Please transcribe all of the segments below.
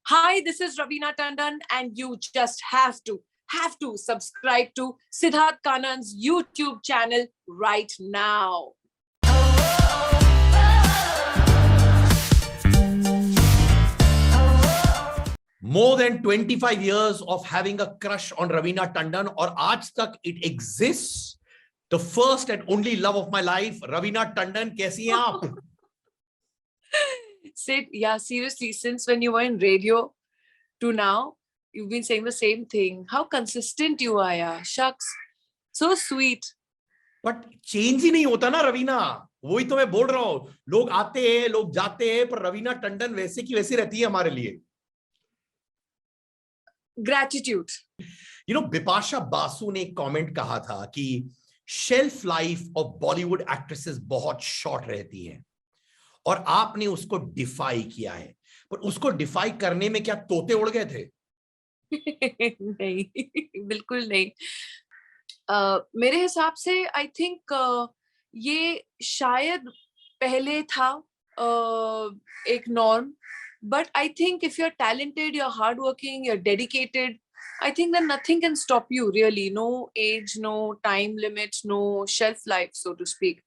Hi, this is Raveena Tandon, and you just have to subscribe to Siddharth Kannan's YouTube channel right now. More than 25 years of having a crush on Raveena Tandon, और आज तक it exists. The first and only love of my life, Raveena Tandon. कैसी हैं आप? Sid, yeah, seriously, since when you were in radio to now, you've been saying the same thing. How consistent you are, yeah. Shucks, so sweet. But change ही नहीं होता ना रवीना. वही तो मैं बोल रहा हूँ. लोग आते हैं, लोग जाते हैं, पर रवीना टंडन वैसे की वैसी रहती है हमारे लिए. Gratitude. You know, Bipasha Basu ने एक कमेंट कहा था कि shelf life of Bollywood actresses बहुत शॉर्ट रहती है, और आपने उसको डिफाई किया है. पर उसको डिफाई करने में क्या तोते उड़ गए थे? नहीं, बिल्कुल नहीं. मेरे हिसाब से आई थिंक ये शायद पहले था एक norm, but I think if you're talented, you're hardworking, you're dedicated, I think that nothing can stop you really. No age, no time limit, no shelf life, so to speak.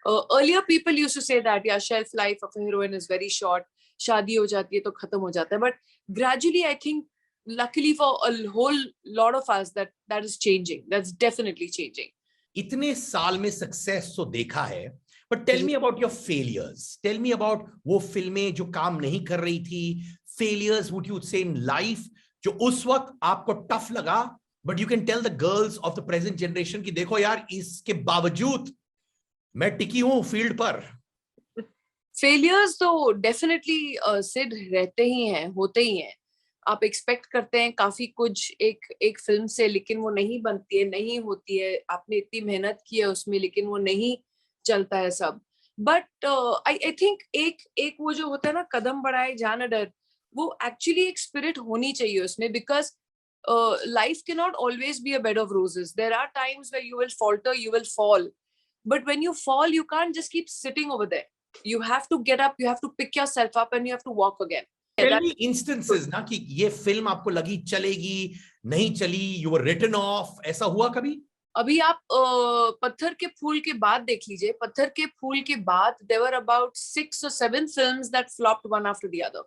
Earlier people used to say that, yeah, shelf life of a heroine is very short. शादी हो जाती है तो खत्म हो जाता है. But gradually, I think, luckily for a whole lot of us, that is changing. That's definitely changing. इतने साल में सक्सेस तो देखा है, but tell me about your failures. Tell me about वो फिल्में जो काम नहीं कर रही थी. Failures, would you say, in life, जो उस वक्त आपको टफ लगा, but you can tell the girls of the present generation कि देखो यार, इसके बावजूद मैं टिकी हूँ फील्ड पर. Failures तो definitely सिड रहते ही हैं, होते ही हैं. आप एक्सपेक्ट करते हैं काफी कुछ एक फिल्म से, लेकिन वो नहीं बनती है, नहीं होती है. आपने इतनी मेहनत की है उसमें, लेकिन वो नहीं चलता है सब. बट आई थिंक एक वो जो होता है ना, कदम बढ़ाए जान डर, वो एक्चुअली एक स्पिरिट होनी चाहिए उसमें. Because life cannot always be a bed of roses. There are times where you will falter, you will fall. But when you fall, you can't just keep sitting over there. You have to get up, you have to pick yourself up, and you have to walk again. Tell me instances ना कि ये film आपको लगी चलेगी, नहीं चली, you were written off, ऐसा हुआ कभी? अभी आप पत्थर के फूल के बाद देख लीजिए. पत्थर के फूल के बाद there were about 6 or 7 films that flopped one after the other.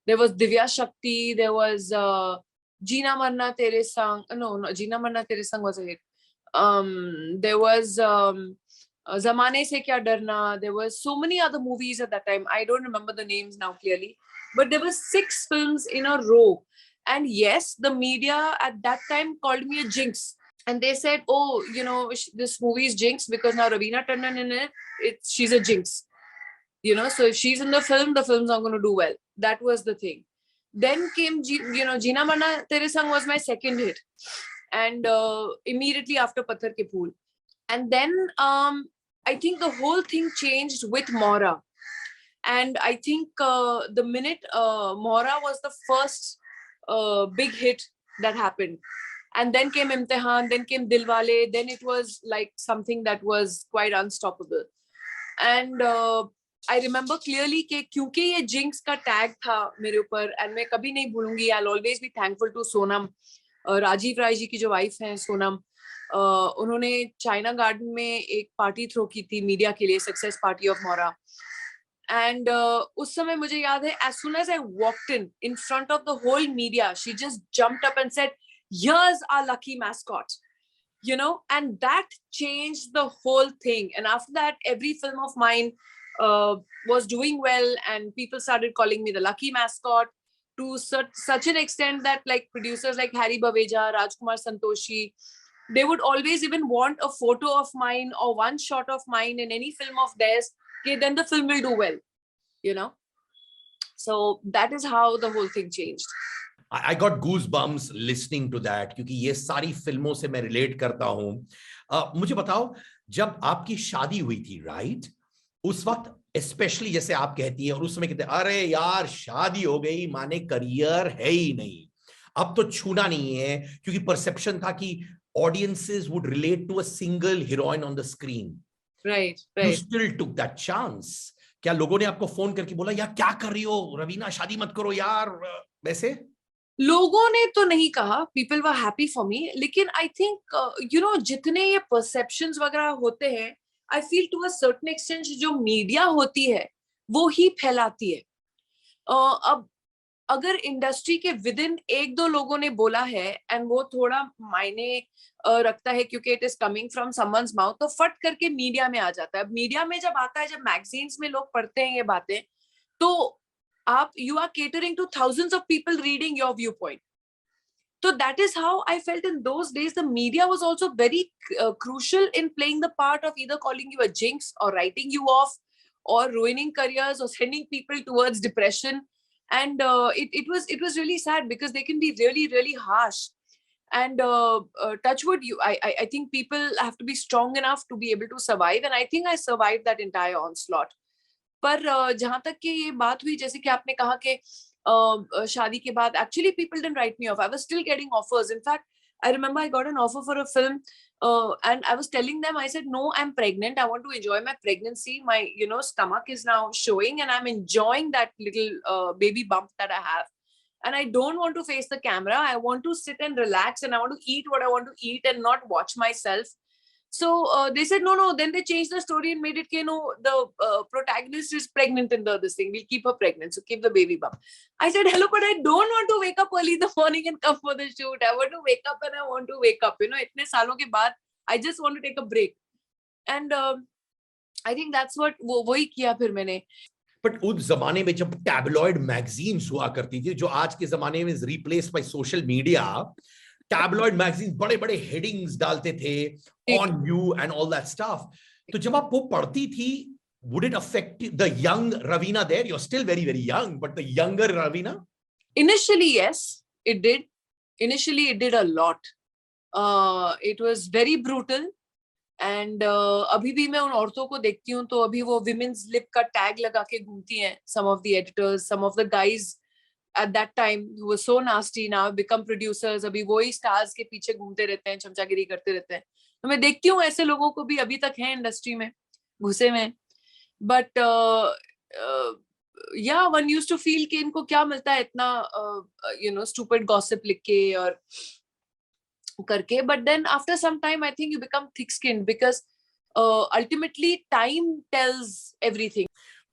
There was Divya Shakti, there was Jeena Marna Tere Sang. No, Jeena Marna Tere Sang was a hit. There was Zamane Se Kya Darna. There were so many other movies at that time. I don't remember the names now clearly. But there were 6 films in a row. And yes, the media at that time called me a jinx. And they said, oh, you know, this movie is jinx because now Raveena Tandon in it, she's a jinx. You know, so if she's in the film's not going to do well. That was the thing. Then came, Jeena Marna Tere Sang was my second hit. And immediately after Patthar Ke Phool. And then I think the whole thing changed with Mora. And I think the minute Mora was the first big hit that happened. And then came Imtihan, then came Dilwale, then it was like something that was quite unstoppable. And I remember clearly कि क्योंकि ये jinx का tag था मेरे ऊपर, and मैं कभी नहीं भूलूंगी. I'll always be thankful to Sonam, Rajiv Rai ji की जो वाइफ हैं सोनम. उन्होंने चाइना गार्डन में एक पार्टी थ्रो की थी मीडिया के लिए, सक्सेस पार्टी ऑफ मोरा. And उस समय मुझे याद है, as soon as I walked in front of the whole media, she just jumped up and said, here's our lucky mascot, you know, and that changed the whole thing. And after that, every film of mine was doing well, and people started calling me the lucky mascot, to such an extent that like producers like Harry Baweja, Rajkumar Santoshi, they would always even want a photo of mine or one shot of mine in any film of theirs. Okay, then the film will do well, you know. So that is how the whole thing changed. I got goosebumps listening to that, क्योंकि ये सारी फिल्मों से मैं relate करता हूँ. मुझे बताओ, जब आपकी शादी हुई थी, राइट, उस वक्त स्पेशली जैसे आप कहती हैं, और उस समय कहते अरे यार शादी हो गई माने करियर है ही नहीं, अब तो छूना नहीं है, क्योंकि परसेप्शन था कि audiences would relate to a single heroine on the screen. Right. You still took that chance. क्या लोगों ने आपको फोन करके बोला यार क्या कर रही हो रवीना, शादी मत करो यार, वैसे लोगों ने तो नहीं कहा, people were happy for me, लेकिन आई थिंक जितने ये परसेप्शंस वगैरह होते हैं, I feel to a certain extent जो मीडिया होती है वो ही फैलाती है। अब अगर इंडस्ट्री के विद इन एक दो लोगों ने बोला है एंड वो थोड़ा मायने रखता है क्योंकि it is coming from someone's mouth, तो फट करके मीडिया में आ जाता है। अब मीडिया में जब आता है, जब मैगजीन्स में लोग पढ़ते हैं ये बातें, तो आप you are catering to thousands of people reading your view point. So that is how I felt in those days. The media was also very crucial in playing the part of either calling you a jinx or writing you off or ruining careers or sending people towards depression. And it was really sad because they can be really, really harsh. And touch wood, I think people have to be strong enough to be able to survive. And I think I survived that entire onslaught. पर जहां तक कि ये बात हुई, जैसे कि आपने कहा कि शादी के बाद actually people didn't write me off. I was still getting offers. In fact, I remember I got an offer for a film and I was telling them, I said, no, I'm pregnant. I want to enjoy my pregnancy. My, stomach is now showing and I'm enjoying that little baby bump that I have. And I don't want to face the camera. I want to sit and relax and I want to eat what I want to eat and not watch myself. So they said, no. Then they changed the story and made it, the protagonist is pregnant in this thing. We'll keep her pregnant. So keep the baby bump. I said, hello, but I don't want to wake up early in the morning and come for the shoot. I want to wake up and I want to wake up. Itne saalon ke baad, I just want to take a break. And I think that's what वही किया फिर मैंने. But उस जमाने में जब tabloid magazines हुआ करती थी, जो आज के जमाने में is replaced by social media, tabloid magazine बड़े बड़े हेडिंग्स डालते थे on you and all that stuff. तो जब आप वो पढ़ती थी, would it affect the young Raveena there? You're still very, very young, but the younger Raveena? Initially, yes, it did. Initially, it did a lot. It was very brutal. And अभी भी मैं उन औरतों को देखती हूँ तो अभी वो women's lip का टैग लगा के घूमती हैं. Some of the editors, some of the guys at that time who were so nasty now have become producers. अभी वही stars के पीछे घूमते रहते हैं, चमचागिरी करते रहते हैं. तो मैं देखती हूँ ऐसे लोगों को भी अभी तक है इंडस्ट्री में घुसे में. But yeah, one used to feel कि इनको क्या मिलता है इतना stupid gossip लिख के और करके. But then after some time I think you become thick skinned because ultimately time tells everything.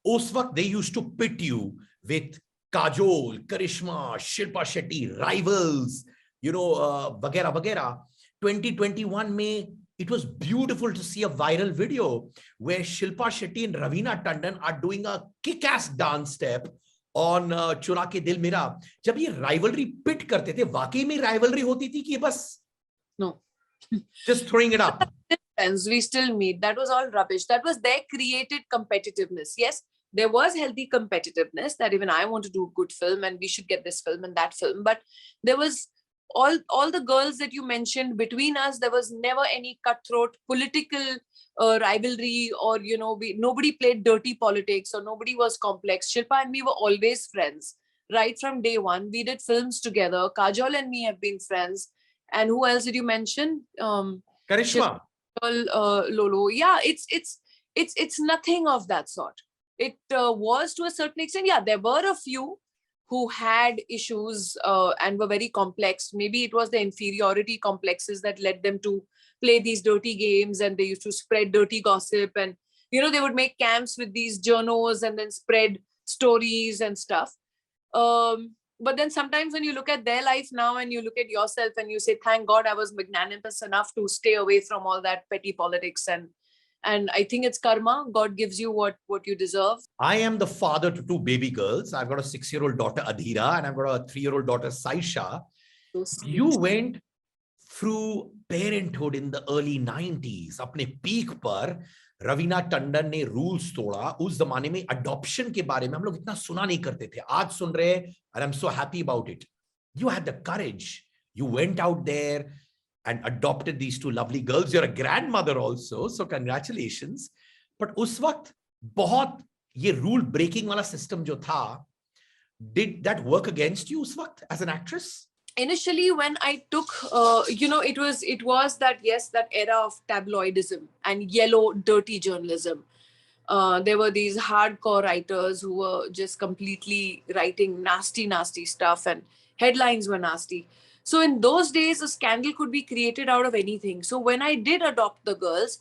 उस वक्त they used to pit you with Kajol, Karishma, Shilpa Shetty, rivals, वगैरह वगैरह. 2021 में it was beautiful to see a viral video where Shilpa Shetty and Raveena Tandon are doing a kick-ass dance step on चुरा के दिल मेरा. जब ये rivalry pit करते थे, वाकई में rivalry होती थी कि बस no, just throwing it up? Friends, we still meet. That was all rubbish. That was their created competitiveness. Yes, there was healthy competitiveness that even I want to do a good film and we should get this film and that film. But there was all the girls that you mentioned between us. There was never any cutthroat political rivalry or nobody played dirty politics or nobody was complex. Shilpa and me were always friends right from day one. We did films together. Kajol and me have been friends. And who else did you mention? Karishma. Lolo. Yeah, it's nothing of that sort. It was to a certain extent. Yeah, there were a few who had issues and were very complex. Maybe it was the inferiority complexes that led them to play these dirty games, and they used to spread dirty gossip, and they would make camps with these journos and then spread stories and stuff. But then sometimes when you look at their life now and you look at yourself and you say, thank God I was magnanimous enough to stay away from all that petty politics. And I think it's karma. God gives you what you deserve. I am the father to two baby girls. I've got a 6-year-old daughter, Adhira, and I've got a 3-year-old daughter, Saisha. You went through parenthood in the early 90s. अपने peak पर रवीना टंडन ने rules तोड़ा. उस जमाने में adoption के बारे में हम लोग इतना सुना नहीं करते थे. आज सुन रहे, and I'm so happy about it. You had the courage. You went out there and adopted these two lovely girls. You're a grandmother also, so congratulations. But उस वक्त बहुत ये rule breaking वाला system जो था, did that work against you उस वक्त as an actress? Initially, when I took, it was that, yes, that era of tabloidism and yellow, dirty journalism. There were these hardcore writers who were just completely writing nasty stuff, and headlines were nasty. So in those days, a scandal could be created out of anything. So when I did adopt the girls,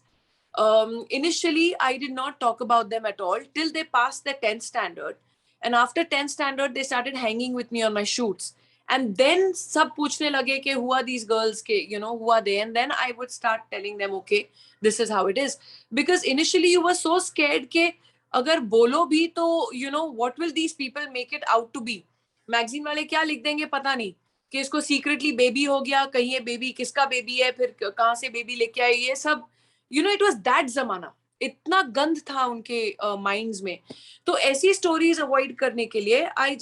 initially I did not talk about them at all till they passed their 10th standard. And after 10th standard, they started hanging with me on my shoots. And then sab पूछने लगे कि who are these girls, के, who are they? And then I would start telling them, okay, this is how it is. Because initially you were so scared कि अगर बोलो भी तो, what will these people make it out to be? Magazine वाले क्या लिख देंगे पता नहीं, कि इसको सीक्रेटली बेबी हो गया, कहीं ये बेबी किसका बेबी है, फिर कहाँ से बेबी लेके आई, ये सब, इट वाज दैट जमाना, इतना गंद था उनके माइंड्स में. तो ऐसी स्टोरीज अवॉइड करने के लिए आई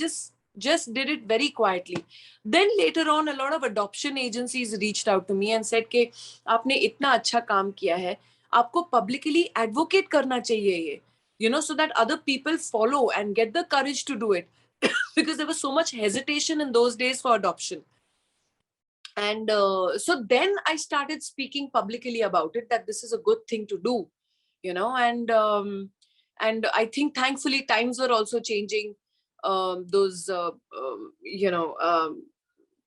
just did it very quietly. Then later on, a lot of adoption agencies reached out to me and said कि आपने इतना अच्छा काम किया है, आपको publicly advocate करना चाहिए ये, so that other people follow and get the courage to do it. Because there was so much hesitation in those days for adoption. And so then I started speaking publicly about it, that this is a good thing to do, and I think thankfully times were also changing.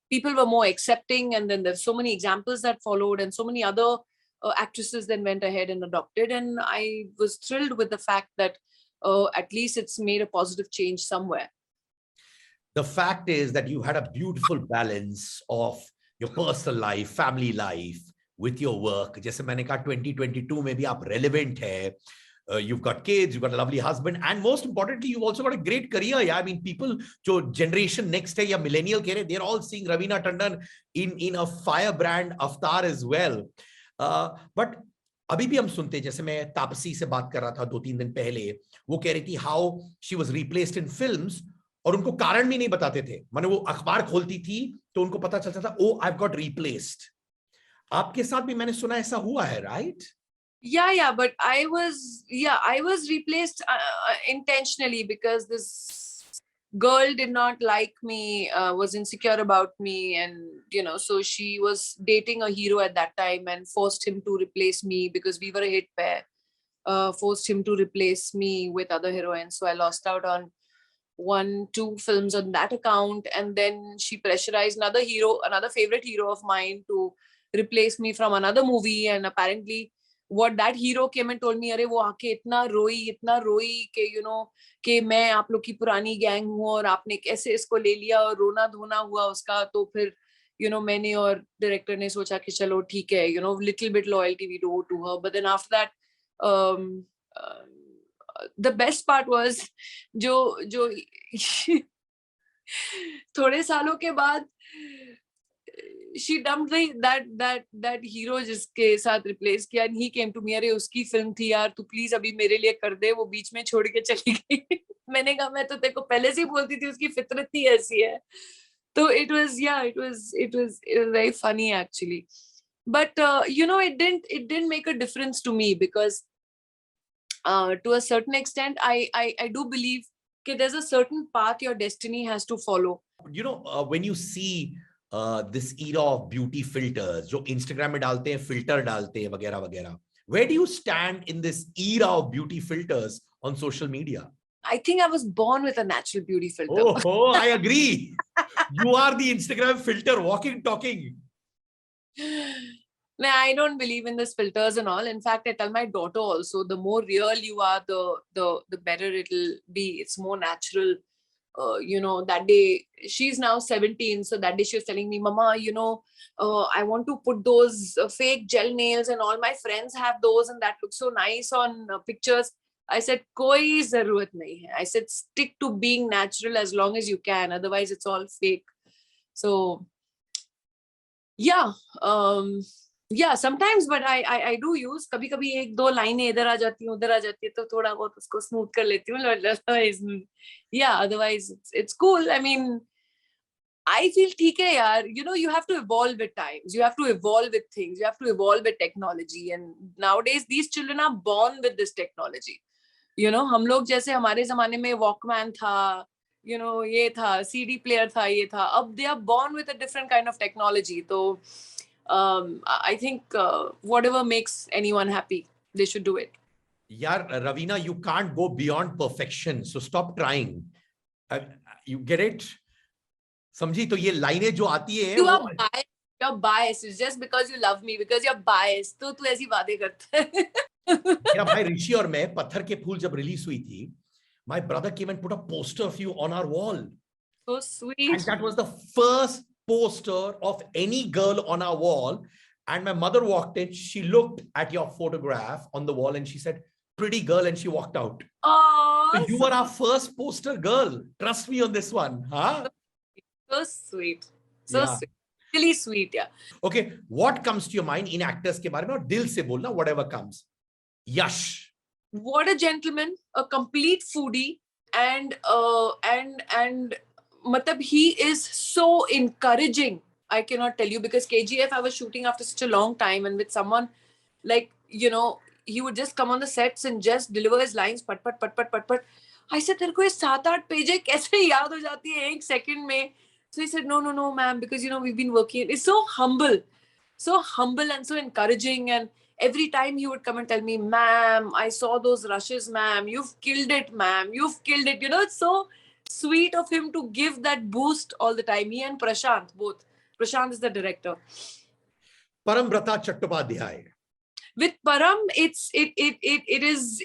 People were more accepting, and then there's so many examples that followed, and so many other actresses then went ahead and adopted. And I was thrilled with the fact that at least it's made a positive change somewhere. The fact is that you had a beautiful balance of your personal life, family life with your work. जैसे मैंने कहा 2022 में भी आप relevant है. You've got kids, you've got a lovely husband, and most importantly, you've also got a great career. Yeah, I mean, people, जो generation next है या millennial कह रहे, they're all seeing Raveena Tandon in a firebrand avatar as well. But अभी भी हम सुनते हैं, जैसे मैं तापसी से बात कर रहा था 2-3 दिन पहले, वो कह रही थी how she was replaced in films, और उनको कारण भी नहीं बताते थे. माने वो अखबार खोलती थी तो उनको पता चलता था, oh, I've got replaced. आपके साथ भी मैंने सुना ऐसा हुआ है, right? Yeah, but I was replaced intentionally, because this girl did not like me, was insecure about me, and so she was dating a hero at that time and forced him to replace me because we were a hit pair. Forced him to replace me with other heroines, so I lost out on 1-2 films on that account. And then she pressurized another favorite hero of mine, to replace me from another movie. And apparently what that hero came and told me, अरे वो आके इतना रोई कि कि मैं आप लोग की पुरानी गैंग हूँ और आपने कैसे इसको ले लिया, और रोना धोना हुआ उसका. तो फिर मैंने और डायरेक्टर ने सोचा कि चलो ठीक है, little bit loyalty we do to her. But then after that, the best part was जो थोड़े सालों के बाद she dumped that hero जिसके साथ replace किया, and he came to me, अरे उसकी फिल्म थी यार, तू प्लीज अभी मेरे लिए कर दे, वो बीच में छोड़ के चली गई. मैंने कहा मैं तो तेरे को पहले से ही बोलती थी उसकी फितरत ही ऐसी है. So it was very funny actually. But it didn't make a difference to me, because to a certain extent I do believe that there's a certain path your destiny has to follow. When you see this era of beauty filters, जो Instagram में डालते हैं, filter डालते हैं वगैरह वगैरह, where do you stand in this era of beauty filters on social media? I think I was born with a natural beauty filter. Oh, I agree. You are the Instagram filter, walking, talking. No, I don't believe in this filters and all. In fact, I tell my daughter also, the more real you are, the better it'll be. It's more natural. That day, she's now 17. So that day she was telling me, Mama, I want to put those fake gel nails, and all my friends have those, and that looks so nice on pictures. I said, koi zarurat nahi hai. I said, stick to being natural as long as you can. Otherwise, it's all fake. So, yeah. Sometimes, but I do use, कभी-कभी 1-2 लाइनें इधर आ जाती हैं, उधर आ जाती है, तो थोड़ा बहुत उसको स्मूथ कर लेती हूँ. Otherwise it's cool. I mean, I feel ठीक है यार. You have to evolve with times. You have to evolve with things. You have to evolve with technology. And nowadays these children are born with this technology. हम लोग जैसे हमारे जमाने में Walkman था, ये था, CD player था, ये था. अब they are born with a different kind of technology. So I think whatever makes anyone happy, they should do it. यार Raveena, you can't go beyond perfection, so stop trying. You get it? समझी? तो ये लाइनें जो आती है You वो are biased. You're biased. It's just because you love me, because you're biased. तो तू ऐसी बातें करता है. मेरा भाई ऋषि और मैं, पत्थर के फूल जब रिलीज हुई थी, my brother came and put a poster of you on our wall. So sweet. And that was the first poster of any girl on our wall. And my mother walked in, she looked at your photograph on the wall and she said, pretty girl, and she walked out. Oh, So you were our first poster girl. Trust me on this one. Huh? so sweet. So Yeah. sweet. Really sweet, yeah. Okay, what comes to your mind in actors के बारे में? और दिल से बोलना, whatever comes. Yash. What a gentleman, a complete foodie, and matlab, he is so encouraging. I cannot tell you, because KGF I was shooting after such a long time, and with someone like, you know, he would just come on the sets and just deliver his lines, pat pat pat pat pat pat. I said, तेरे को ये 7-8 पेजें कैसे याद हो जाती है एक second में? So he said, no, ma'am, because, you know, we've been working. It's so humble and so encouraging. And every time he would come and tell me, ma'am, I saw those rushes, ma'am. You've killed it, ma'am. You've killed it. You know, it's so sweet of him to give that boost all the time. He and Prashant, both. Prashant is the director. Parambrata Chattopadhyay. With Param, it is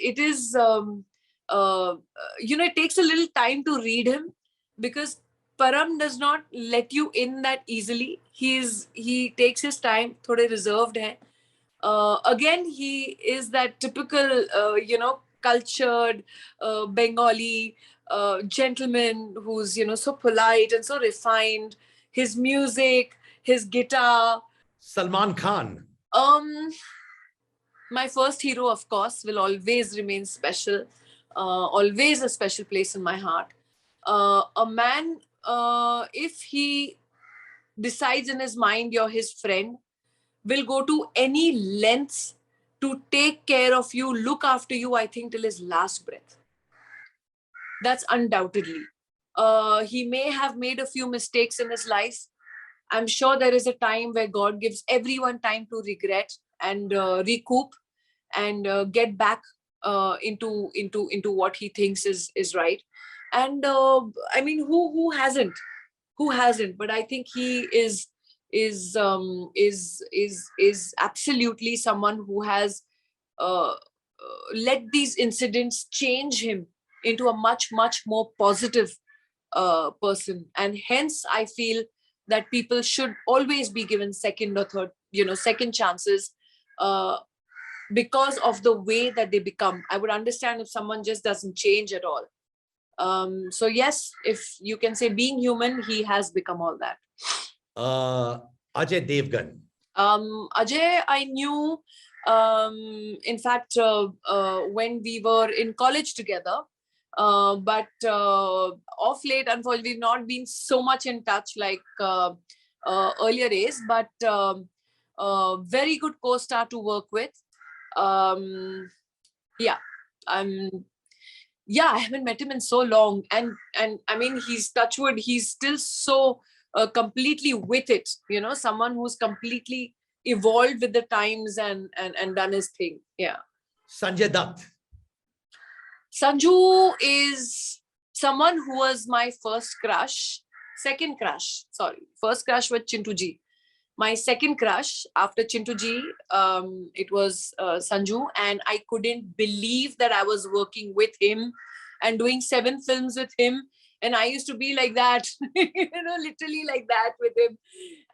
you know, it takes a little time to read him, because Param does not let you in that easily. He takes his time, thode reserved hai. Again, he is that typical, you know, cultured Bengali gentleman who's, you know, so polite and so refined. His music, his guitar. Salman Khan. My first hero, of course, will always remain special. Always a special place in my heart. A man, if he decides in his mind you're his friend, will go to any lengths to take care of you, look after you, I think, till his last breath. That's undoubtedly. He may have made a few mistakes in his life. I'm sure there is a time where God gives everyone time to regret and recoup and get back into what he thinks is right. And I mean, who hasn't? Who hasn't? But I think he is absolutely someone who has let these incidents change him into a much more positive person, and hence I feel that people should always be given second or third, you know, second chances, because of the way that they become. I would understand if someone just doesn't change at all. So yes, if you can say being human, he has become all that. Ajay Devgn. Ajay, I knew, in fact, when we were in college together, but of late, unfortunately, we've not been so much in touch like earlier days, but very good co-star to work with. Yeah, I haven't met him in so long, and I mean, he's touchwood, he's still so completely with it, you know, someone who's completely evolved with the times and done his thing. Yeah. Sanjay Dutt. Sanju is someone who was my first crush. First crush was Chintu ji. My second crush after Chintu ji, it was Sanju, and I couldn't believe that I was working with him and doing 7 films with him. And I used to be like that, you know, literally like that with him.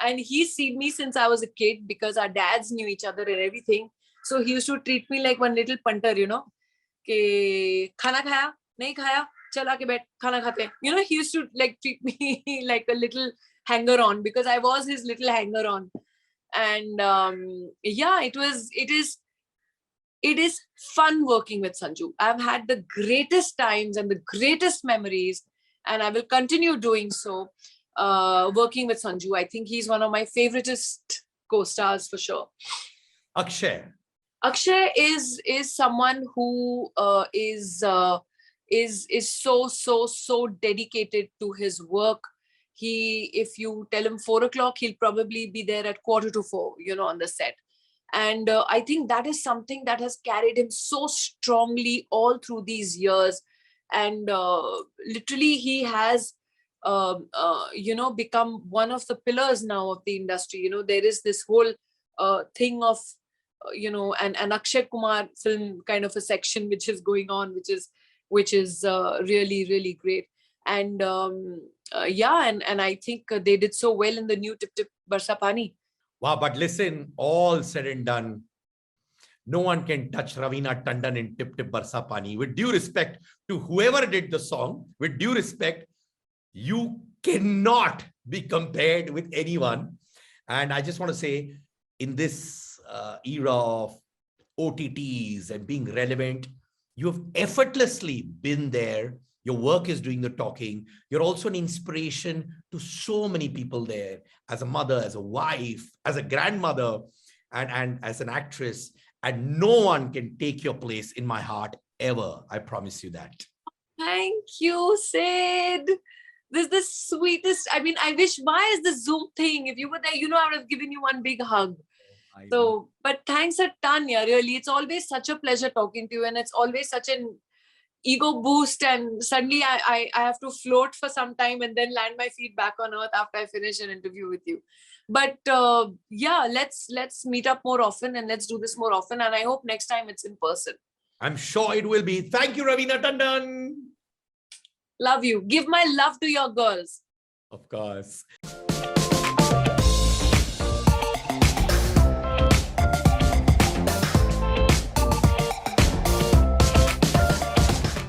And he's seen me since I was a kid, because our dads knew each other and everything. So he used to treat me like one little punter, you know, ke khana khaya, nahi khaya, chal aake baith, khana khate. You know, he used to like treat me like a little hanger on, because I was his little hanger on. And yeah, it is fun working with Sanju. I've had the greatest times and the greatest memories, and I will continue doing so, working with Sanju. I think he's one of my favoriteest co-stars for sure. Akshay. Akshay is someone who is so dedicated to his work. If you tell him 4 o'clock, he'll probably be there at 3:45, you know, on the set. And I think that is something that has carried him so strongly all through these years. And literally, he has, become one of the pillars now of the industry. There is this whole thing of, an Akshay Kumar film kind of a section which is going on, which is really, really great. And and I think they did so well in the new Tip Tip Barsa Pani. Wow, but listen, all said and done, no one can touch Raveena Tandon in Tip Tip Barsa Pani. With due respect to whoever did the song, with due respect, you cannot be compared with anyone. And I just want to say, in this era of OTTs and being relevant, you have effortlessly been there. Your work is doing the talking. You're also an inspiration to so many people there, as a mother, as a wife, as a grandmother, and as an actress. And no one can take your place in my heart ever. I promise you that. Thank you, Sid. This is the sweetest. I mean, I wish, why is the Zoom thing? If you were there, I would have given you one big hug. So, but thanks a ton, yeah, really. It's always such a pleasure talking to you. And it's always such an ego boost, and suddenly I have to float for some time and then land my feet back on earth after I finish an interview with you. But let's meet up more often, and let's do this more often, and I hope next time it's in person. I'm sure it will be. Thank you, Raveena Tandon. Love you. Give my love to your girls. Of course.